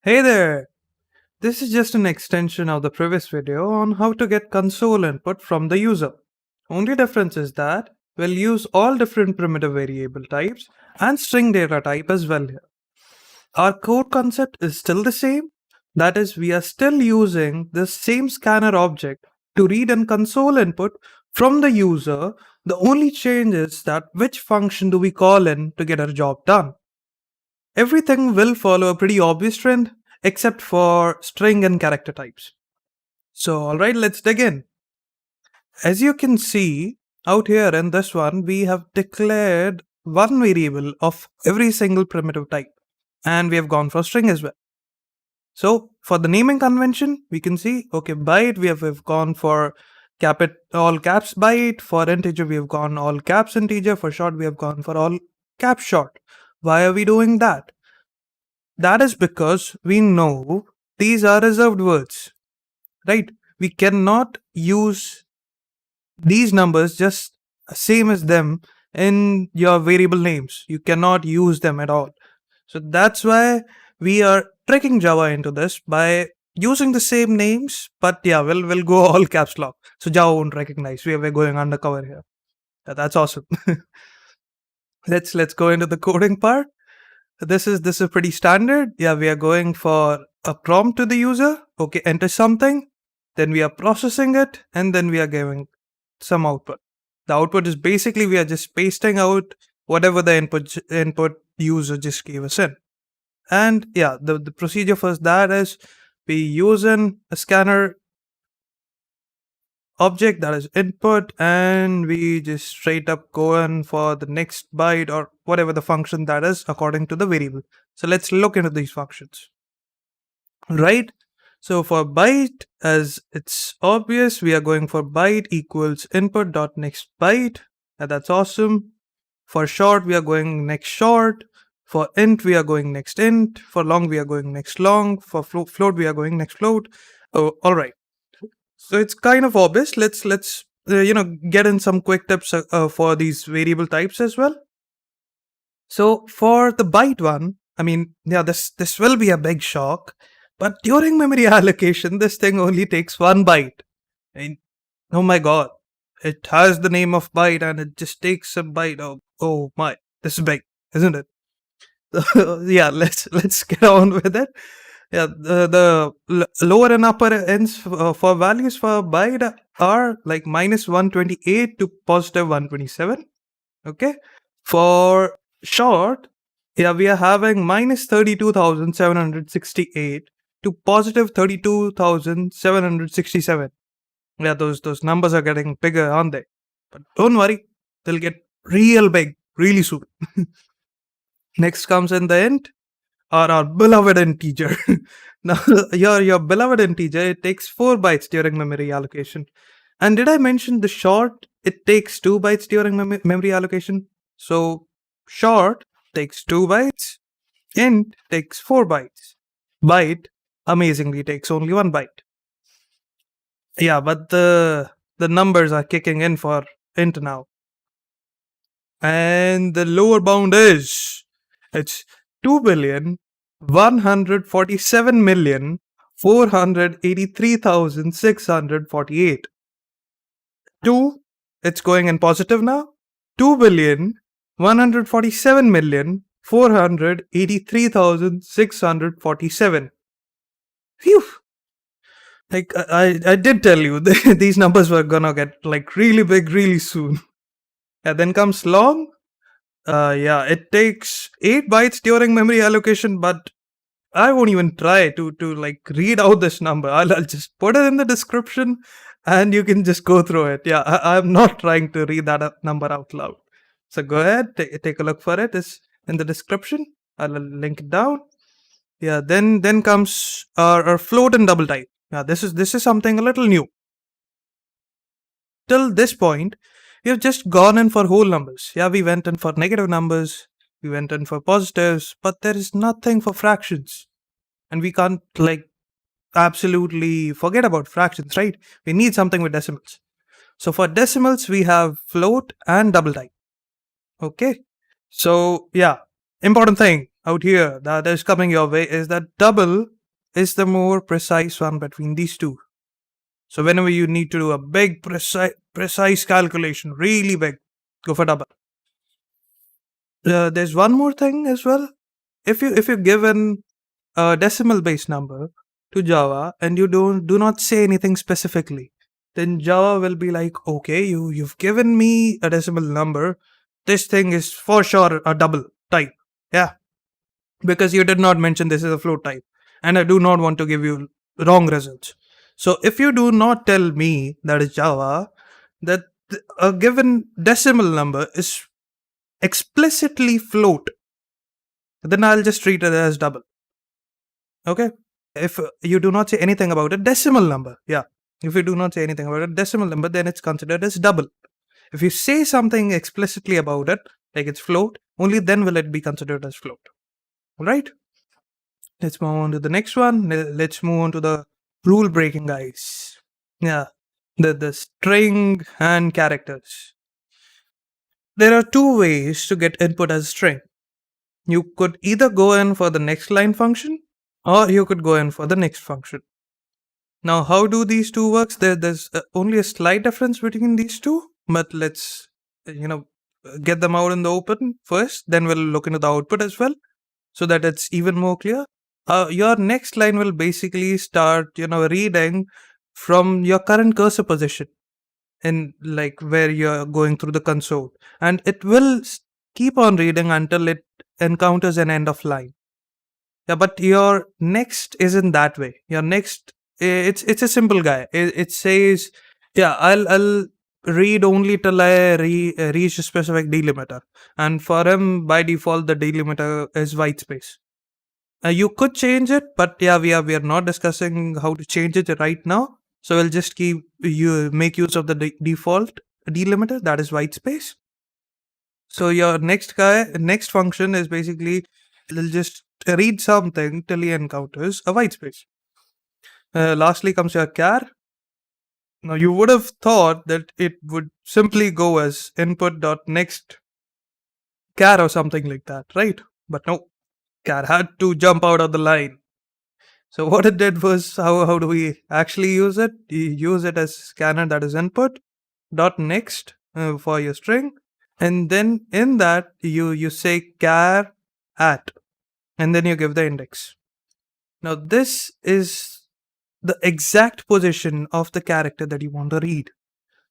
Hey there! This is just an extension of the previous video on how to get console input from the user. Only difference is that we'll use all different primitive variable types and string data type as well here. Our core concept is still the same, that is, we are still using the same scanner object to read and console input from the user. The only change is that which function do we call in to get our job done. Everything will follow a pretty obvious trend except for string and character types. So alright, let's dig in. As you can see out here in this one, we have declared one variable of every single primitive type, and we have gone for string as well. So for the naming convention, we can see, okay, byte, we've gone for all caps byte. For integer, we have gone all caps integer. For short, we have gone for all caps short. Why are we doing that? That is because we know these are reserved words, right? We cannot use these numbers just same as them in your variable names. You cannot use them at all. So that's why we are tricking Java into this by using the same names, but yeah, we'll go all caps lock. So Java won't recognize. We're going undercover here. That's awesome. Let's go into the coding part. This is pretty standard. Yeah, we are going for a prompt to the user. Okay, enter something. Then we are processing it, and then we are giving some output. The output is basically we are just pasting out whatever the input user just gave us in. And yeah, the procedure for that is we using a scanner object that is input, and we just straight up go in for the next byte or whatever the function that is according to the variable. So let's look into these functions. Right? So for byte, as it's obvious, we are going for byte equals input.nextByte, and that's awesome. For short, we are going next short. For int, we are going next int. For long, we are going next long. For float, we are going next float. Oh, all right. So it's kind of obvious. Let's get in some quick tips for these variable types as well. So for the byte one, I mean, yeah, this will be a big shock, but during memory allocation, this thing only takes one byte. And oh my god, it has the name of byte and it just takes a byte. Oh my, this is big, isn't it? Yeah, let's get on with it. Yeah, the lower and upper ends for values for byte are like -128 to +127. Okay, for short, yeah, we are having -32,768 to +32,767. Yeah, those numbers are getting bigger, aren't they? But don't worry, they'll get real big really soon. Next comes in the int, or our beloved integer. Now, your beloved integer, it takes 4 bytes during memory allocation. And did I mention the short, it takes 2 bytes during memory allocation? So short takes 2 bytes, int takes 4 bytes. Byte amazingly takes only 1 byte. Yeah, but the numbers are kicking in for int now. And the lower bound is, it's 2,147,483,648. 2, it's going in positive now. 2,147,483,647. Phew. Like I did tell you these numbers were gonna get like really big really soon. And then comes long. Yeah, it takes 8 bytes during memory allocation, but I won't even try to like read out this number. I'll just put it in the description and you can just go through it. Yeah, I'm not trying to read that number out loud. So go ahead, take a look for it. It's in the description. I'll link it down. Yeah, then comes our float and double type. Yeah, this is something a little new. Till this point, we have just gone in for whole numbers. Yeah, we went in for negative numbers, we went in for positives, but there is nothing for fractions. And we can't like absolutely forget about fractions, right? We need something with decimals. So for decimals, we have float and double type. Okay. So yeah, important thing out here that is coming your way is that double is the more precise one between these two. So whenever you need to do a big precise calculation, really big, go for double. There's one more thing as well. If you're given a decimal base number to Java and you do not say anything specifically, then Java will be like, okay, you've given me a decimal number. This thing is for sure a double type. Yeah. Because you did not mention this is a float type. And I do not want to give you wrong results. So if you do not tell me, that is Java, that a given decimal number is explicitly float, then I'll just treat it as double. Okay? If you do not say anything about a decimal number, yeah. If you do not say anything about a decimal number, then it's considered as double. If you say something explicitly about it, like it's float, only then will it be considered as float. Alright? Let's move on to the next one. Let's move on to the rule breaking guys. Yeah. The string and characters. There are two ways to get input as a string. You could either go in for the next line function, or you could go in for the next function. Now, how do these two works? There's only a slight difference between these two, but let's get them out in the open first. Then we'll look into the output as well, so that it's even more clear. Your next line will basically start, reading from your current cursor position in like where you're going through the console, and it will keep on reading until it encounters an end of line. Yeah, but your next isn't that way. Your next, it's a simple guy. It says, yeah, I'll read only till I reach a specific delimiter, and for him by default the delimiter is white space. You could change it, but yeah, we are not discussing how to change it right now. So we'll just make use of the default delimiter, that is white space. So your next function is basically, it'll just read something till he encounters a white space. Lastly comes your char. Now you would have thought that it would simply go as input.nextChar or something like that, right? But no, char had to jump out of the line. So what it did was, how do we actually use it? You use it as scanner, that is input.next for your string, and then in that you say char at, and then you give the index. Now this is the exact position of the character that you want to read,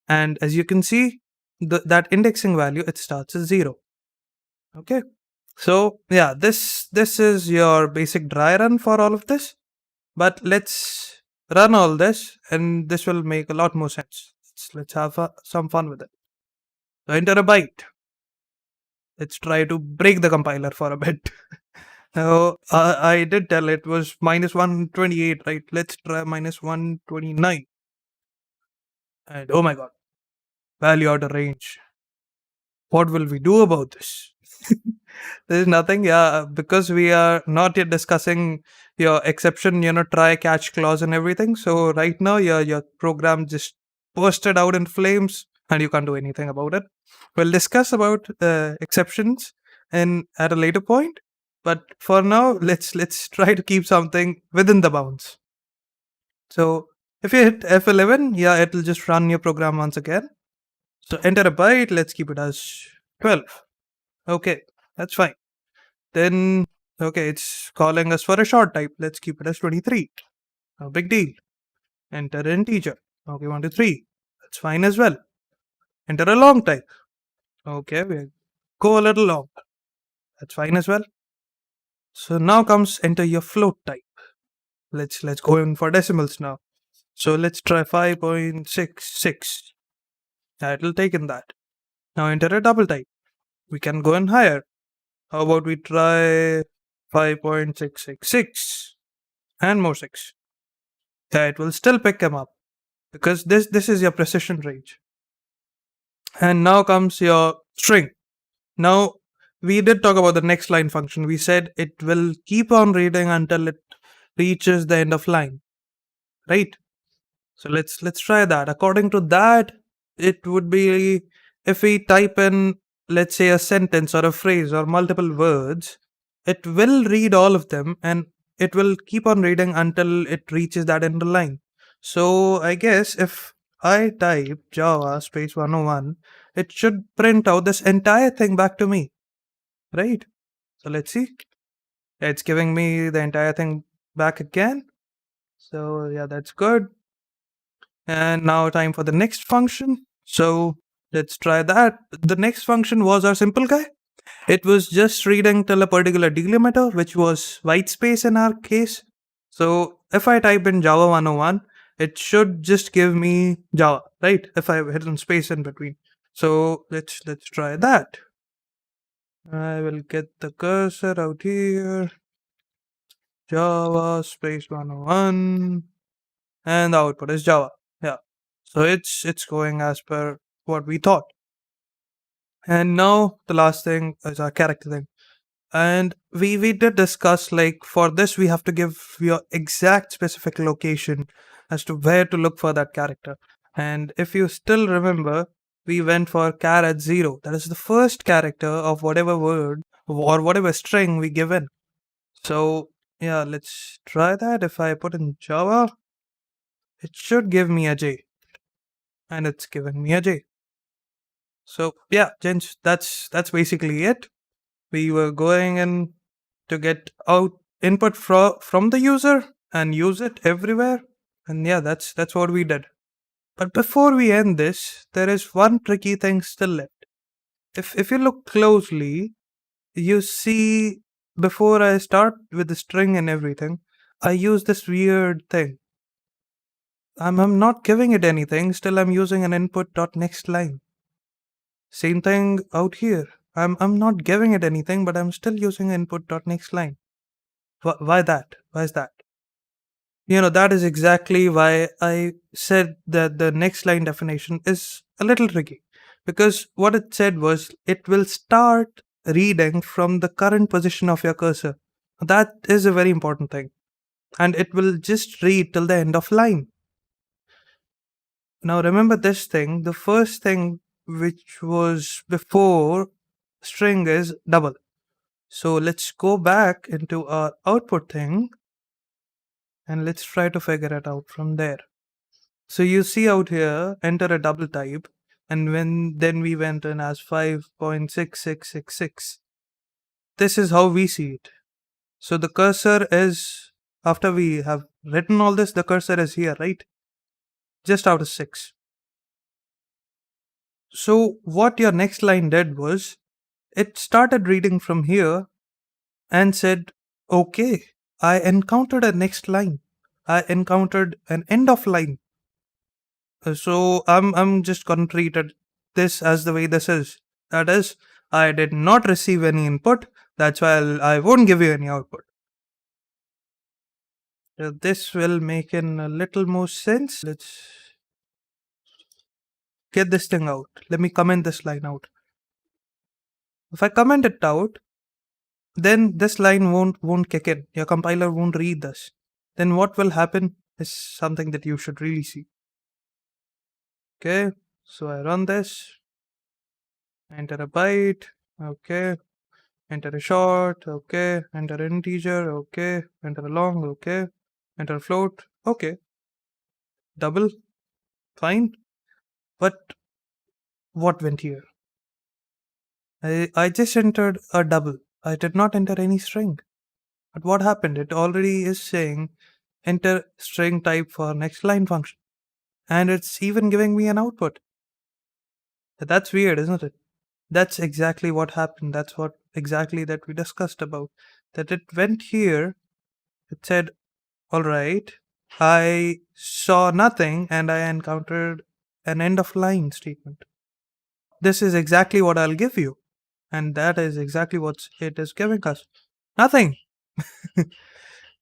and as you can see, that indexing value, it starts as 0. Okay, so yeah, this is your basic dry run for all of this. But let's run all this, and this will make a lot more sense. Let's have some fun with it. So enter a byte. Let's try to break the compiler for a bit. Now, I did tell it was minus 128, right? Let's try minus 129. And oh my god, value out of range. What will we do about this? There's nothing, yeah, because we are not yet discussing your exception, try catch clause and everything. So right now your program just bursted out in flames and you can't do anything about it. We'll discuss about exceptions at a later point, but for now let's try to keep something within the bounds. So if you hit F11, yeah, it'll just run your program once again. So enter a byte, let's keep it as 12. Okay, that's fine. Then, okay, it's calling us for a short type. Let's keep it as 23. No big deal. Enter an integer. Okay, 1 to 3. That's fine as well. Enter a long type. Okay, we'll go a little long. That's fine as well. So now comes enter your float type. Let's go in for decimals now. So let's try 5.66. It'll take in that. Now enter a double type. We can go in higher. How about we try 5.666 and more 6. Yeah, it will still pick them up because this is your precision range. And now comes your string. Now we did talk about the next line function. We said it will keep on reading until it reaches the end of line, right? So let's try that. According to that, it would be if we type in, let's say, a sentence or a phrase or multiple words, it will read all of them, and it will keep on reading until it reaches that end line. So I guess if I type Java space 101, it should print out this entire thing back to me, right? So let's see. It's giving me the entire thing back again. So yeah, that's good. And now time for the next function. So let's try that. The next function was our simple guy. It was just reading till a particular delimiter, which was white space in our case. So if I type in Java 101, it should just give me Java, right? If I've hidden space in between. So let's try that. I will get the cursor out here. Java space 101, and the output is Java. Yeah. So it's going as per what we thought. And now the last thing is our character thing. And we did discuss, like, for this we have to give your exact specific location as to where to look for that character. And if you still remember, we went for char at 0. That is the first character of whatever word or whatever string we give in. So yeah, let's try that. If I put in Java, it should give me a J. And it's giving me a J. So yeah, gents, that's basically it. We were going in to get out input from the user and use it everywhere. And yeah, that's what we did. But before we end this, there is one tricky thing still left. If you look closely, you see, before I start with the string and everything, I use this weird thing. I'm not giving it anything, still I'm using an input.nextLine. Same thing out here. I'm not giving it anything, but I'm still using input.nextLine. Why that? Why is that? That is exactly why I said that the next line definition is a little tricky. Because what it said was it will start reading from the current position of your cursor. That is a very important thing. And it will just read till the end of line. Now remember this thing, the first thing which was before string is double. So let's go back into our output thing and let's try to figure it out from there. So you see out here, enter a double type, and then we went in as 5.6666. This is how we see it. So the cursor is, after we have written all this, the cursor is here, right? Just out of 6. So what your next line did was, it started reading from here and said, okay, I encountered a next line. I encountered an end of line. So I'm just gonna treat this as the way this is. That is, I did not receive any input. That's why I won't give you any output. This will make in a little more sense. Let's get this thing out. Let me comment this line out. If I comment it out, then this line won't kick in. Your compiler won't read this. Then what will happen is something that you should really see. Okay, so I run this, enter a byte, okay, enter a short, okay, enter an integer, okay, enter a long, okay, enter a float, okay, double, fine. But what went here? I just entered a double. I did not enter any string. But what happened? It already is saying enter string type for next line function. And it's even giving me an output. That's weird, isn't it? That's exactly what happened. That's what exactly that we discussed about. That it went here, it said, alright, I saw nothing and I encountered an end of line statement. This is exactly what I'll give you. And that is exactly what it is giving us. Nothing.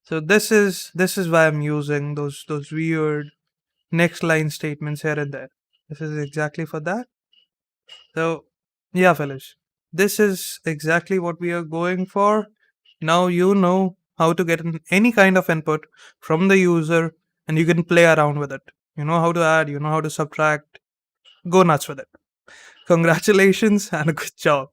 So this is why I'm using those weird next line statements here and there. This is exactly for that. So yeah, fellas, this is exactly what we are going for. Now you know how to get any kind of input from the user and you can play around with it. You know how to add, you know how to subtract. Go nuts with it. Congratulations and a good job.